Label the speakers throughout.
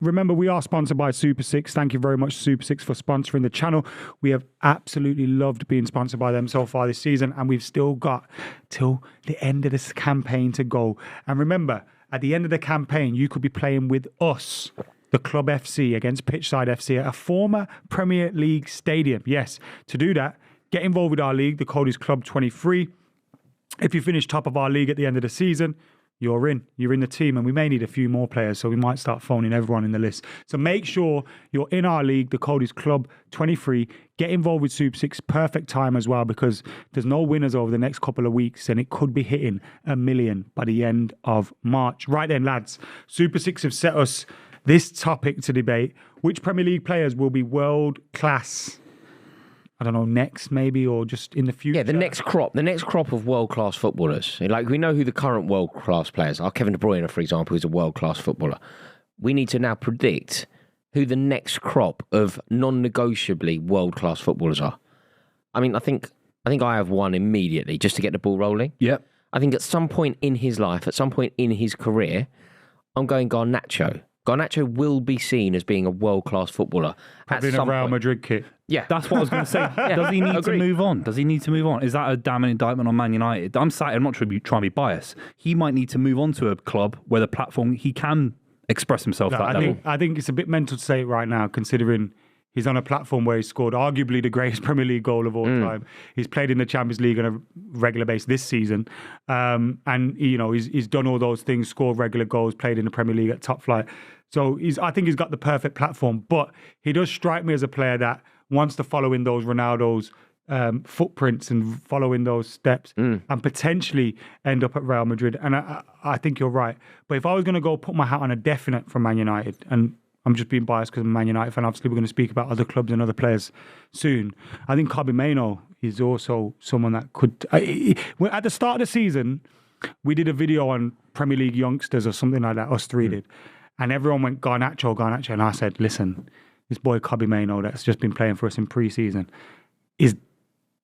Speaker 1: Remember, we are sponsored by Super 6. Thank you very much, Super 6, for sponsoring the channel. We have absolutely loved being sponsored by them so far this season, and we've still got till the end of this campaign to go. And remember, at the end of the campaign, you could be playing with us, the Club FC, against Pitchside FC at a former Premier League stadium. Yes, to do that, get involved with our league. The code is Club23. If you finish top of our league at the end of the season, you're in the team, and we may need a few more players, so we might start phoning everyone in the list. So make sure you're in our league. The code is Club23. Get involved with Super 6. Perfect time as well, because there's no winners over the next couple of weeks, and it could be hitting 1 million by the end of March. Right then, lads, Super 6 have set us this topic to debate. Which Premier League players will be world class? I don't know, next maybe, or just in the future?
Speaker 2: Yeah, the next crop of world-class footballers. Like, we know who the current world-class players are. Kevin De Bruyne, for example, is a world-class footballer. We need to now predict who the next crop of non-negotiably world-class footballers are. I mean, I think I have one immediately, just to get the ball rolling.
Speaker 3: Yep.
Speaker 2: I think at some point in his life, at some point in his career, I'm going Garnacho. Garnacho will be seen as being a world-class footballer.
Speaker 1: Probably in a Real Madrid kit.
Speaker 2: Yeah.
Speaker 3: That's what I was going to say. Does he need to move on? Does he need to move on? Is that a damning indictment on Man United? I'm not trying to be biased. He might need to move on to a club where the platform he can express himself level.
Speaker 1: I think it's a bit mental to say it right now, considering he's on a platform where he scored arguably the greatest Premier League goal of all time. He's played in the Champions League on a regular basis this season. And, you know, he's done all those things, scored regular goals, played in the Premier League at top flight. So I think he's got the perfect platform. But he does strike me as a player that wants to follow in those Ronaldo's footprints and follow in those steps and potentially end up at Real Madrid. And I think you're right. But if I was going to go put my hat on a definite for Man United, and I'm just being biased because I'm a Man United fan, obviously we're going to speak about other clubs and other players soon, I think Kobbie Mainoo is also someone that could... at the start of the season, we did a video on Premier League youngsters or something like that, us three did. And everyone went, Garnacho. And I said, listen, this boy Kobbie Mainoo that's just been playing for us in pre-season is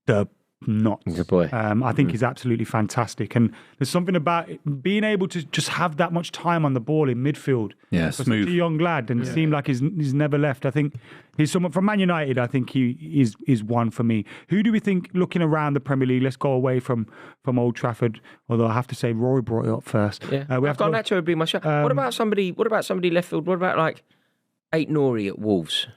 Speaker 1: the nuts.
Speaker 2: Good boy.
Speaker 1: I think he's absolutely fantastic. And there's something about being able to just have that much time on the ball in midfield.
Speaker 3: Yeah,
Speaker 1: for
Speaker 3: smooth.
Speaker 1: such a young lad and seemed like he's never left. I think he's someone from Man United. I think he is one for me. Who do we think, looking around the Premier League, let's go away from Old Trafford, although I have to say Rory brought it up first.
Speaker 2: Yeah.
Speaker 1: We have
Speaker 2: Garnacho would be my shot. What about somebody left field? What about like Ait Nouri at Wolves?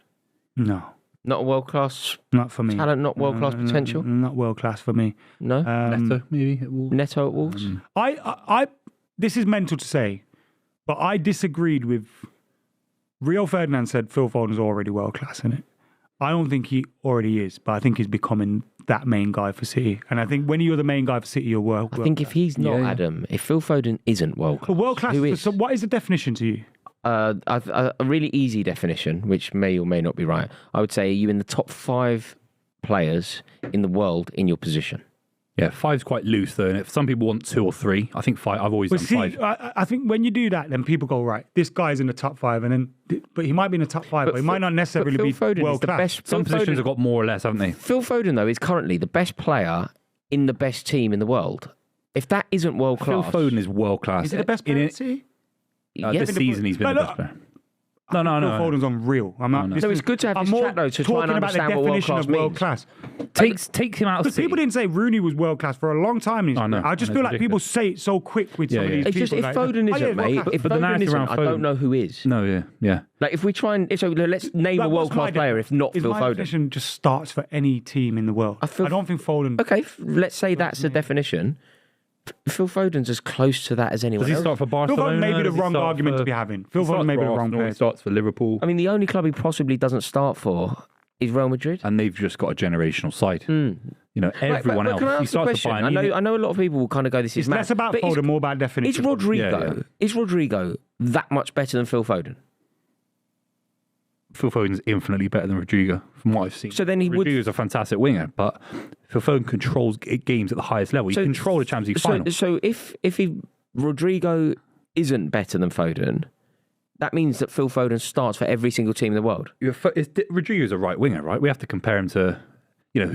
Speaker 1: No.
Speaker 2: Not a world-class
Speaker 1: Not for me.
Speaker 2: talent, not world-class potential?
Speaker 1: Not world-class for me.
Speaker 2: No?
Speaker 3: Neto, maybe? At Wolves.
Speaker 2: Neto at Wolves?
Speaker 1: I this is mental to say, but I disagreed with Rio Ferdinand said Phil Foden's already world-class, isn't it? I don't think he already is, but I think he's becoming that main guy for City. And I think when you're the main guy for City, you're world-class.
Speaker 2: I think if he's not, Adam, if Phil Foden isn't world-class,
Speaker 1: world-class,
Speaker 2: who is?
Speaker 1: so what is the definition to you?
Speaker 2: A really easy definition, which may or may not be right. I would say, are you in the top 5 players in the world in your position?
Speaker 3: Yeah, 5's quite loose though, and if some people want 2 or 3, I think 5. I've always done 5.
Speaker 1: I think when you do that, then people go, right, this guy's in the top 5, but he might be in the top 5, but he might not necessarily be world class.
Speaker 3: Some positions have got more or less, haven't they?
Speaker 2: Phil Foden, though, is currently the best player in the best team in the world. If that isn't world class,
Speaker 3: Phil Foden is world class.
Speaker 1: Is he the best player in City?
Speaker 3: This season he's been the best player. No.
Speaker 1: Phil Foden's unreal. I'm not.
Speaker 2: So it's good to have this chat though to try and understand what world class means.
Speaker 1: Class.
Speaker 3: Take him out of City.
Speaker 1: People didn't say Rooney was world class for a long time.
Speaker 3: I know.
Speaker 1: I just feel like people say it so quick with some of these
Speaker 2: It's
Speaker 1: people.
Speaker 2: just if Foden isn't, mate. If Foden isn't, I don't know who is.
Speaker 3: No, yeah.
Speaker 2: Like if we try and let's name a world class player. If not Phil Foden,
Speaker 1: my definition just starts for any team in the world. I don't think Foden.
Speaker 2: Okay, let's say that's the definition. Phil Foden's as close to that as anyone else.
Speaker 3: Does he start for Barcelona?
Speaker 1: Phil Foden may be the wrong argument to be having. Phil Foden may be the wrong player.
Speaker 3: He starts for Liverpool.
Speaker 2: I mean, the only club he possibly doesn't start for is Real Madrid.
Speaker 3: And they've just got a generational side. You know, everyone else.
Speaker 2: He starts for Bayern. I know a lot of people will kind of go, this is mad.
Speaker 1: It's less about Foden, more about definition.
Speaker 2: Is Rodrigo that much better than Phil Foden?
Speaker 3: Phil Foden's infinitely better than Rodrigo, from what I've seen.
Speaker 2: So then
Speaker 3: Rodrigo's a fantastic winger, but Phil Foden controls games at the highest level. He controls the Champions League final.
Speaker 2: So if Rodrigo isn't better than Foden, that means that Phil Foden starts for every single team in the world.
Speaker 3: Rodrigo's a right winger, right? We have to compare him to...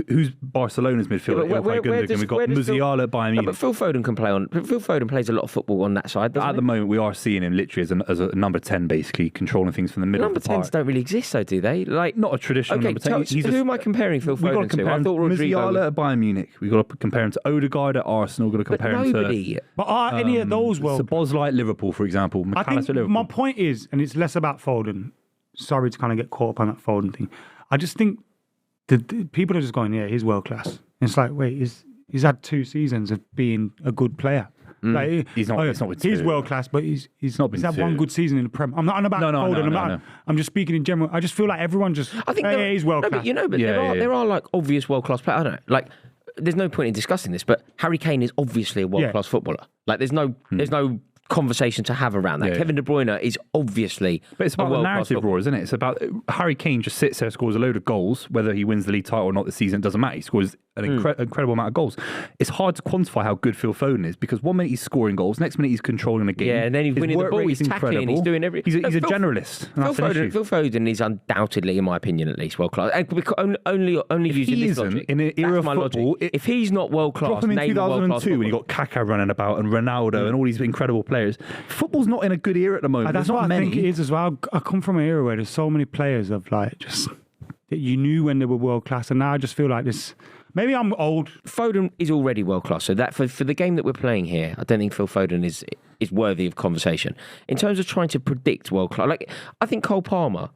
Speaker 3: who's Barcelona's midfielder? We've got Musiala at Bayern Munich.
Speaker 2: But Phil Foden can play on. Phil Foden plays a lot of football on that side. At
Speaker 3: the moment, we are seeing him literally as a number 10, basically controlling things from the middle.
Speaker 2: Number
Speaker 3: of the park.
Speaker 2: 10s don't really exist, though, do they? Like
Speaker 3: not a traditional number 10.
Speaker 2: Who am I comparing Phil Foden to? I thought Rodrigo.
Speaker 3: Musiala at Bayern Munich. We've got to compare him to Odegaard at Arsenal. We've got to compare him to.
Speaker 1: But are any of those
Speaker 3: Szoboszlai at Liverpool, for example.
Speaker 1: I think
Speaker 3: Liverpool.
Speaker 1: My point is, and it's less about Foden. Sorry to kind of get caught up on that Foden thing. I just think the people are just going, yeah, he's world class. And it's like, wait, he's had 2 seasons of being a good player. Like,
Speaker 3: he's not.
Speaker 1: He's world class, but he's had 1 good season in the Prem. I'm not on about Foden. No. I'm just speaking in general. I just feel like everyone just. I think he's world class.
Speaker 2: But there are like obvious world class players. I don't know. Like, there's no point in discussing this, but Harry Kane is obviously a world class footballer. Like, there's no conversation to have around that.
Speaker 3: Yeah.
Speaker 2: Kevin De Bruyne is obviously
Speaker 3: But it's about the narrative, Roar, isn't it? It's about Harry Kane just sits there, scores a load of goals, whether he wins the league title or not this season, it doesn't matter. He scores an incredible amount of goals. It's hard to quantify how good Phil Foden is because 1 minute he's scoring goals, next minute he's controlling the game.
Speaker 2: Yeah, and then he's winning the ball, he's tackling, he's doing everything.
Speaker 3: He's a generalist.
Speaker 2: Phil Foden is undoubtedly, in my opinion at least, world class. Only using this logic.
Speaker 3: In an era of football,
Speaker 2: if he's not world class,
Speaker 3: drop him in 2002 when you got Kaká running about and Ronaldo and all these incredible players. Football's not in a good era at the moment.
Speaker 1: That's what I think it is as well. I come from an era where there's so many players of like just that you knew when they were world class, and now I just feel like this. Maybe I'm old.
Speaker 2: Foden is already world class, so that for the game that we're playing here, I don't think Phil Foden is worthy of conversation. In terms of trying to predict world class, like I think Cole Palmer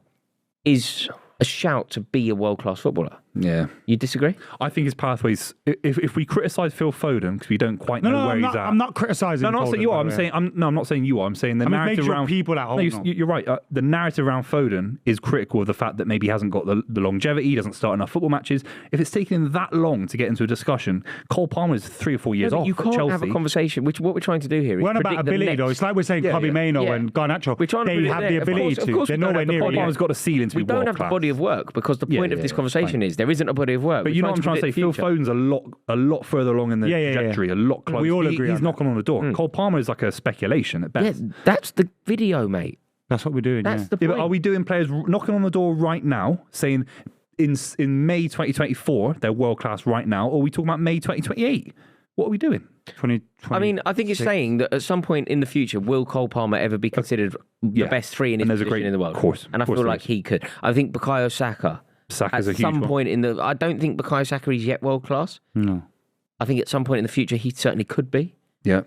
Speaker 2: is a shout to be a world class footballer.
Speaker 3: Yeah.
Speaker 2: You disagree?
Speaker 3: I think his pathways, if we criticise Phil Foden because we don't quite know where he's at.
Speaker 1: I'm not criticising
Speaker 3: No, I'm not saying you are. I'm not saying you are. I'm saying the narrative around
Speaker 1: people at home.
Speaker 3: No, you're right. The narrative around Foden is critical of the fact that maybe he hasn't got the longevity, he doesn't start enough football matches. If it's taken him that long to get into a discussion, Cole Palmer is 3 or 4 years off.
Speaker 2: You can't
Speaker 3: Chelsea.
Speaker 2: have a conversation, which what we're trying to do here is
Speaker 1: we're about ability, though. It's like we're saying Kobe Mainoo and Garnacho. They have the ability to. They're nowhere near it.
Speaker 3: Cole Palmer's got a ceiling to be world class.
Speaker 2: We don't have the body of work because the point of this conversation is there isn't a body of work.
Speaker 3: But you know what I'm trying to say? Phil Foden's a lot further along in the trajectory, a lot closer.
Speaker 1: We all agree.
Speaker 3: He's knocking on the door. Cole Palmer is like a speculation at best.
Speaker 2: Yeah, that's the video, mate.
Speaker 1: That's what we're doing.
Speaker 2: That's the point.
Speaker 3: But are we doing players knocking on the door right now, saying in May 2024 they're world class right now, or are we talking about May 2028? What are we doing?
Speaker 2: I mean, I think it's saying that at some point in the future, will Cole Palmer ever be considered the best 3 in his position in the world?
Speaker 3: Of course.
Speaker 2: And I feel like he could. I think Bukayo Saka.
Speaker 3: Saka's
Speaker 2: at some point in the, I don't think Bukayo Saka is yet world class.
Speaker 1: No,
Speaker 2: I think at some point in the future he certainly could be.
Speaker 3: Yeah.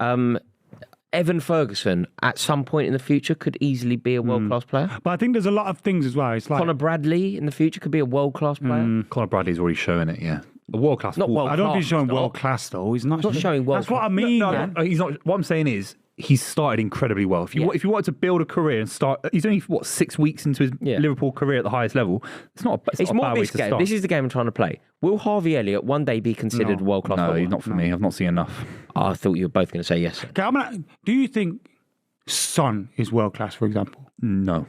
Speaker 2: Evan Ferguson at some point in the future could easily be a world class player.
Speaker 1: but I think there's a lot of things as well. It's like
Speaker 2: Conor Bradley in the future could be a world class player.
Speaker 3: Conor Bradley's already showing it. Yeah. A world class.
Speaker 2: Not world
Speaker 1: I don't think he's showing world class though. He's not
Speaker 2: showing world.
Speaker 1: That's what I mean.
Speaker 3: No, he's not. What I'm saying is he's started incredibly well. If you wanted to build a career and start, he's only 6 weeks into his Liverpool career at the highest level. It's not a bad way to start.
Speaker 2: This is the game I'm trying to play. Will Harvey Elliott one day be considered world class?
Speaker 3: No, he's not for me. I've not seen enough.
Speaker 2: I thought you were both going to say yes.
Speaker 1: Okay, do you think Son is world class, for example?
Speaker 3: No.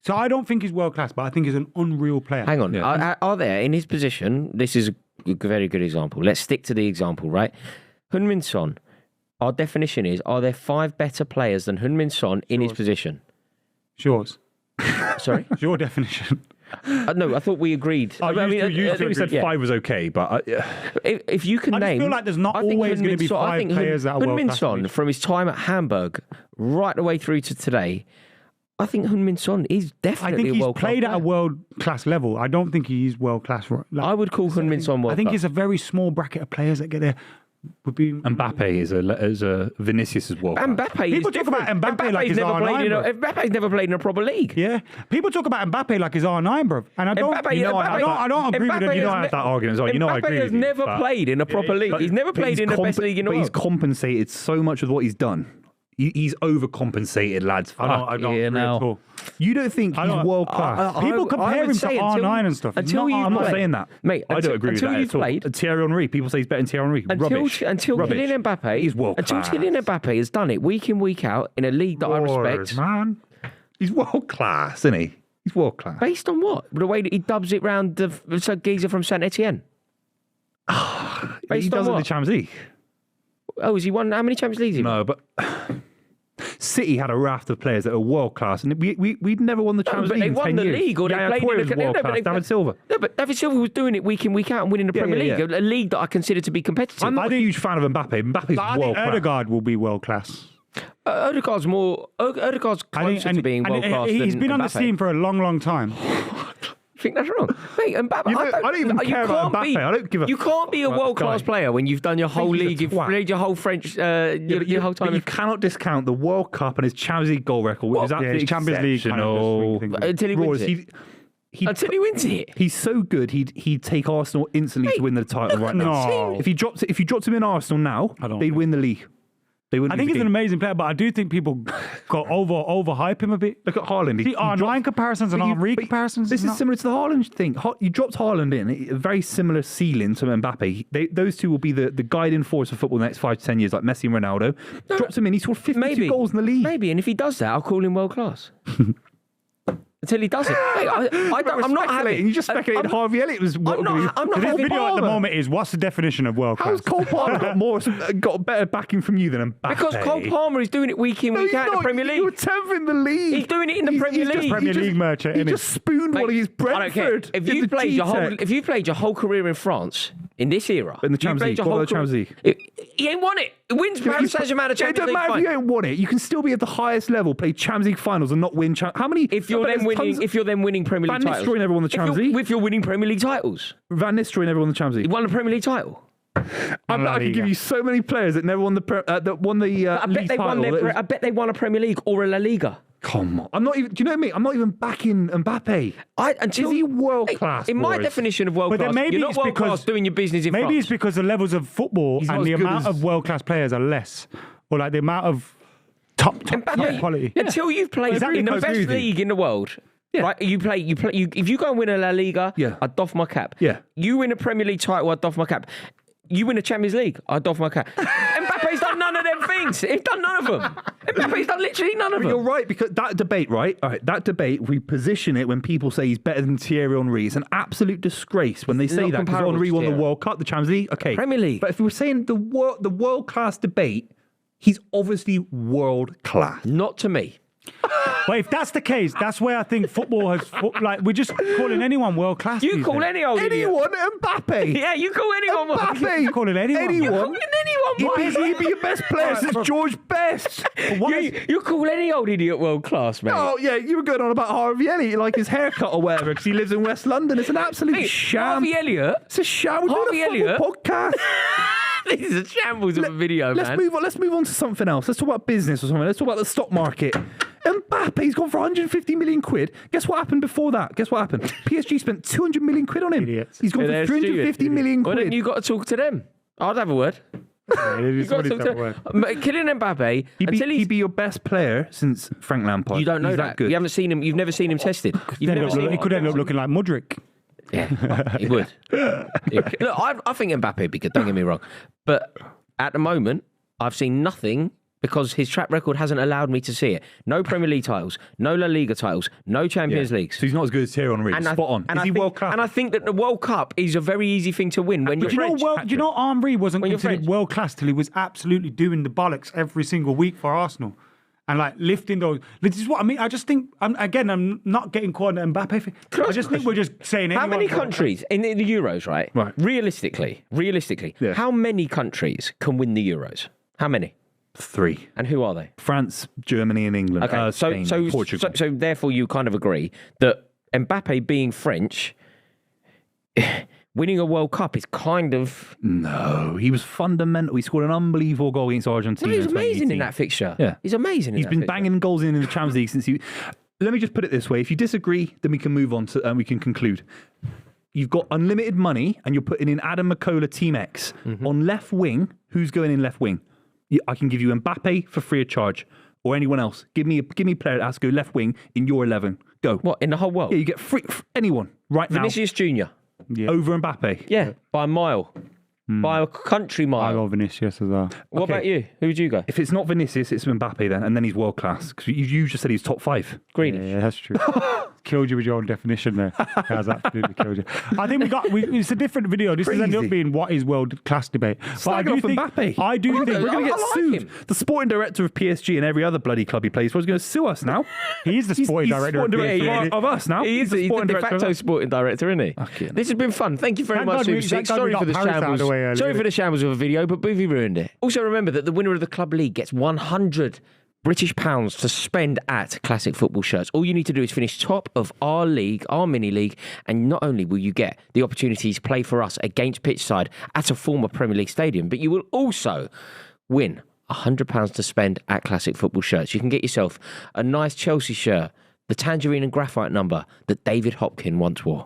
Speaker 1: So I don't think he's world class, but I think he's an unreal player.
Speaker 2: Hang on. Are there in his position? This is a very good example. Let's stick to the example, right? Heung-min Son. Our definition is: are there 5 better players than Heung-min Son in his position?
Speaker 1: Yours.
Speaker 2: Sorry,
Speaker 1: your definition.
Speaker 2: No, I thought we agreed.
Speaker 3: I thought you said 5 was okay, but
Speaker 2: if you can
Speaker 1: I
Speaker 2: name,
Speaker 1: just feel like there's not always going to be 5 players that are world
Speaker 2: Heung-min
Speaker 1: class.
Speaker 2: Son, from his time at Hamburg right the way through to today, I think Heung-min Son is definitely a world class.
Speaker 1: I think he's played at a world class level. I don't think he's world class. Like,
Speaker 2: I would call Heung-min Son world class.
Speaker 1: I think it's a very small bracket of players that get there. Would be
Speaker 3: Mbappé is a Vinicius as well.
Speaker 1: People talk about Mbappé like he's R9.
Speaker 2: Mbappe's never played in a proper league.
Speaker 1: Yeah, people talk about Mbappé like he's R9, bro. And I don't. I don't agree with it.
Speaker 3: You know I have that argument as well. You know I agree with you.
Speaker 2: Mbappé has never played in a proper league. He's never played in the best league in the world.
Speaker 3: But he's compensated so much with what he's done. He's overcompensated, lads.
Speaker 1: I don't agree at all.
Speaker 3: You don't think he's world class?
Speaker 1: People compare him to R9 and stuff.
Speaker 3: I'm not saying that,
Speaker 2: mate.
Speaker 3: I don't agree with that at all. Thierry Henry, people say he's better than Thierry Henry. Rubbish.
Speaker 2: Until Kylian Mbappé,
Speaker 3: he's world class.
Speaker 2: Until Kylian Mbappé has done it week in, week out in a league that I respect,
Speaker 3: man. He's world class, isn't he? He's world class.
Speaker 2: Based on what? The way that he dubs it round the geezer from Saint Etienne.
Speaker 3: He does it in the Champions League.
Speaker 2: Oh, has he won? How many Champions Leagues?
Speaker 3: No, but City had a raft of players that are world class, and we'd never won the Champions
Speaker 2: but
Speaker 3: League
Speaker 2: they
Speaker 3: in
Speaker 2: won
Speaker 3: 10
Speaker 2: the
Speaker 3: years.
Speaker 2: league, or they played in the
Speaker 3: world class. David Silva.
Speaker 2: No, but David Silva was doing it week in, week out, and winning the Premier League, a league that I consider to be competitive.
Speaker 3: I'm not a huge fan of Mbappe. Mbappe's
Speaker 1: I
Speaker 3: world
Speaker 1: think
Speaker 3: class.
Speaker 1: Ødegaard will be world class.
Speaker 2: Odegaard's closer to being world class.
Speaker 1: He's
Speaker 2: than
Speaker 1: been on the
Speaker 2: Mbappe.
Speaker 1: scene for a long, long time.
Speaker 2: I think that's wrong. Mate, Mbappe,
Speaker 3: I don't even care about Mbappe. I don't give a
Speaker 2: You can't be a
Speaker 3: fuck
Speaker 2: world-class
Speaker 3: guy.
Speaker 2: player when you've done your whole
Speaker 3: he's a
Speaker 2: league, you've
Speaker 3: twat.
Speaker 2: played your whole French, your whole time.
Speaker 3: But you cannot discount the World Cup and his Champions League goal record, which is absolutely
Speaker 1: his Champions League kind of
Speaker 3: exceptional.
Speaker 1: just swing things.
Speaker 2: Until he
Speaker 3: Roars,
Speaker 2: wins it. Until he wins it.
Speaker 3: He's so good. He'd take Arsenal instantly to win the title right now.
Speaker 1: No.
Speaker 3: If you dropped him in Arsenal now, they'd win the league. They wouldn't.
Speaker 1: I think
Speaker 3: be
Speaker 1: he's an
Speaker 3: beat.
Speaker 1: amazing player, but I do think people got overhype him a bit.
Speaker 3: Look at Haaland.
Speaker 1: See, R9 comparisons and Henry comparisons.
Speaker 3: This is similar to the Haaland thing. You dropped Haaland in, a very similar ceiling to Mbappe. Those two will be the guiding force of football the next 5 to 10 years, like Messi and Ronaldo. Dropped him in, he scored 52 goals in the league.
Speaker 2: Maybe, and if he does that, I'll call him world class. Until he does it. Hey, I'm not having.
Speaker 3: You just speculated Harvey Elliott was.
Speaker 2: I'm not
Speaker 1: This
Speaker 2: having.
Speaker 1: video at the moment is what's the definition of world
Speaker 3: How's
Speaker 1: class?
Speaker 3: Cole Palmer got better backing from you than Mbappe?
Speaker 2: Because Cole Palmer is doing it week in, week out in the Premier League.
Speaker 3: You're 10th in the league.
Speaker 2: He's doing it in the Premier League.
Speaker 1: Premier League merchant,
Speaker 3: He
Speaker 1: innit?
Speaker 3: just spooned one of his
Speaker 2: I don't care.
Speaker 3: Brentford.
Speaker 2: If you played your whole career in France in this era,
Speaker 3: In the Champions League, what about the Champions League?
Speaker 2: He ain't won it. He wins Paris Saint-Germain a
Speaker 3: It
Speaker 2: Champions
Speaker 3: doesn't
Speaker 2: League
Speaker 3: matter if you
Speaker 2: final.
Speaker 3: ain't won it. You can still be at the highest level, play Champions League finals, and not win. How many?
Speaker 2: If you're then winning Premier League
Speaker 3: Van
Speaker 2: titles,
Speaker 3: Nistelrooy never won the Champions League.
Speaker 2: If you're winning Premier League titles,
Speaker 3: Van Nistelrooy never won the Champions
Speaker 2: he
Speaker 3: League.
Speaker 2: won the Premier League title.
Speaker 3: I could give you so many players that never won the
Speaker 2: I bet
Speaker 3: league
Speaker 2: they
Speaker 3: title.
Speaker 2: won. I bet they won a Premier League or a La Liga.
Speaker 3: Come on, I'm not even. Do you know what I mean? I'm not even backing Mbappe. Is he world class?
Speaker 2: In my
Speaker 3: Boris?
Speaker 2: definition of world
Speaker 1: But
Speaker 2: class,
Speaker 1: then maybe
Speaker 2: you're not
Speaker 1: it's
Speaker 2: world
Speaker 1: because
Speaker 2: class doing your business in
Speaker 1: Maybe
Speaker 2: France.
Speaker 1: it's because the levels of football
Speaker 3: He's not
Speaker 1: and the
Speaker 3: as good
Speaker 1: amount
Speaker 3: as-
Speaker 1: of world class players are less, or like the amount of top
Speaker 2: Mbappe,
Speaker 1: quality.
Speaker 2: Until you've played
Speaker 1: Exactly,
Speaker 2: in the
Speaker 1: I agree
Speaker 2: best
Speaker 1: with you.
Speaker 2: league in the world.
Speaker 3: Yeah.
Speaker 2: Right, if you go and win a La Liga,
Speaker 3: Yeah.
Speaker 2: I'd doff my cap.
Speaker 3: Yeah.
Speaker 2: You win a Premier League title, I'd doff my cap. You win a Champions League, I'd doff my cap. Mbappe's done none of them things. He's done none of them. Mbappe's done literally none of them.
Speaker 3: You're right, because that debate, right? All right, that debate, we position it when people say he's better than Thierry Henry. It's an absolute disgrace when they say
Speaker 2: Not
Speaker 3: that, because
Speaker 2: comparable
Speaker 3: Henry
Speaker 2: to
Speaker 3: won the
Speaker 2: Thierry.
Speaker 3: World Cup, the Champions League. Okay.
Speaker 2: Premier League.
Speaker 3: But if we were saying the world class debate, he's obviously world class.
Speaker 2: Not to me.
Speaker 1: But if that's the case, that's where I think football has we're just calling anyone world class.
Speaker 2: You
Speaker 1: these
Speaker 2: call
Speaker 1: days.
Speaker 2: any old idiot.
Speaker 3: Anyone, Mbappe.
Speaker 2: Yeah, you call anyone.
Speaker 3: Mbappe.
Speaker 1: You're calling anyone.
Speaker 2: You're
Speaker 3: Anyone.
Speaker 2: calling anyone.
Speaker 3: He'd be your best player since George Best.
Speaker 2: You call any old idiot world class, mate.
Speaker 3: Oh, yeah, you were going on about Harvey Elliott, like his haircut or whatever, because he lives in West London. It's an absolute
Speaker 2: Mate,
Speaker 3: sham.
Speaker 2: Harvey Elliott.
Speaker 3: It's a sham. We're
Speaker 2: Harvey
Speaker 3: doing a football podcast.
Speaker 2: This is a shambles of a video,
Speaker 3: Let's
Speaker 2: man.
Speaker 3: move on. Let's move on to something else. Let's talk about business or something. Let's talk about the stock market. Mbappe's gone for 150 million quid. Guess what happened before that? Guess what happened? PSG spent 200 million quid on him.
Speaker 1: Idiots.
Speaker 3: He's gone
Speaker 2: Yeah,
Speaker 3: for
Speaker 2: they're
Speaker 3: 350 million
Speaker 2: Why
Speaker 3: quid.
Speaker 2: don't you got to talk to them? I'd have a word.
Speaker 1: Yeah,
Speaker 2: You
Speaker 1: it's
Speaker 2: got to
Speaker 1: somebody's
Speaker 2: talk
Speaker 1: got
Speaker 2: to
Speaker 1: work.
Speaker 2: Kylian Mbappe.
Speaker 3: He'd be your best player since Frank Lampard.
Speaker 2: You don't know
Speaker 3: He's
Speaker 2: that.
Speaker 3: good.
Speaker 2: You haven't seen him. You've never seen him tested. You've never seen
Speaker 1: He could end up looking like Mudryk.
Speaker 2: Yeah, he would. Look, I think Mbappe would be good, don't get me wrong. But at the moment, I've seen nothing because his track record hasn't allowed me to see it. No Premier League titles, no La Liga titles, no Champions Leagues.
Speaker 3: So he's not as good as Thierry Henry. Spot on. Is he world class?
Speaker 2: And I think that the World Cup is a very easy thing to win when you're
Speaker 1: Do you know,
Speaker 2: French.
Speaker 1: do you know Henry wasn't
Speaker 2: When you're
Speaker 1: considered
Speaker 2: French.
Speaker 1: world class till he was absolutely doing the bollocks every single week for Arsenal. And like lifting those. This is what I mean. I just think, I'm not getting caught on the Mbappe thing. I just think we're just saying
Speaker 2: How many
Speaker 1: anyone's world
Speaker 2: countries in the Euros, right?
Speaker 3: Right.
Speaker 2: Realistically,
Speaker 3: Yeah.
Speaker 2: how many countries can win the Euros? How many?
Speaker 3: 3.
Speaker 2: And who are they?
Speaker 3: France, Germany, and England.
Speaker 2: Okay,
Speaker 3: Spain, Portugal.
Speaker 2: so therefore you kind of agree that Mbappe being French, winning a World Cup is kind of...
Speaker 3: No, he was fundamental. He scored an unbelievable goal against Argentina.
Speaker 2: No, he's
Speaker 3: in
Speaker 2: amazing
Speaker 3: 2018.
Speaker 2: in that fixture.
Speaker 3: Yeah.
Speaker 2: He's amazing in
Speaker 3: He's
Speaker 2: that
Speaker 3: been
Speaker 2: fixture.
Speaker 3: banging goals in the Champions League since he. Let me just put it this way: if you disagree, then we can move on to and we can conclude. You've got unlimited money, and you're putting in Adam McCullough, Team X on left wing. Who's going in left wing? I can give you Mbappe for free of charge, or anyone else. Give me a player that has to go left wing in your 11. Go.
Speaker 2: What, in the whole world?
Speaker 3: Yeah, you get free anyone right
Speaker 2: Vinicius Junior.
Speaker 1: Yeah.
Speaker 3: now over Mbappe.
Speaker 2: Yeah, by a mile. By a country
Speaker 1: I
Speaker 2: mile.
Speaker 1: love Vinicius as well.
Speaker 2: What
Speaker 3: Okay.
Speaker 2: about you? Who would you go?
Speaker 3: If it's not Vinicius, it's Mbappe then, and then he's world class because you just said he's top 5.
Speaker 2: Greenish.
Speaker 1: Yeah, that's true. killed you with your own definition there. Has absolutely killed you. I think it's a different video. This has ended up being what is world class debate. But I do think
Speaker 3: Mbappé.
Speaker 1: I do think
Speaker 3: we're going to get sued.
Speaker 2: him.
Speaker 3: The sporting director of PSG and every other bloody club he plays for is going to sue us now.
Speaker 1: he's the sporting director of PSG.
Speaker 3: Of us now.
Speaker 2: He's the
Speaker 3: sporting
Speaker 2: de
Speaker 3: director of
Speaker 2: facto
Speaker 3: us.
Speaker 2: sporting director, isn't he?
Speaker 3: Okay.
Speaker 2: This has been fun. Thank you very
Speaker 1: Thank
Speaker 2: much,
Speaker 1: God
Speaker 2: Super Six. Sorry for the shambles. Sorry for the shambles of a video, but Boovy ruined it. Also remember that the winner of the Club League gets 100 British pounds to spend at Classic Football Shirts. All you need to do is finish top of our league, our mini league, and not only will you get the opportunity to play for us against Pitchside at a former Premier League stadium, but you will also win £100 to spend at Classic Football Shirts. You can get yourself a nice Chelsea shirt, the tangerine and graphite number that David Hopkin once wore.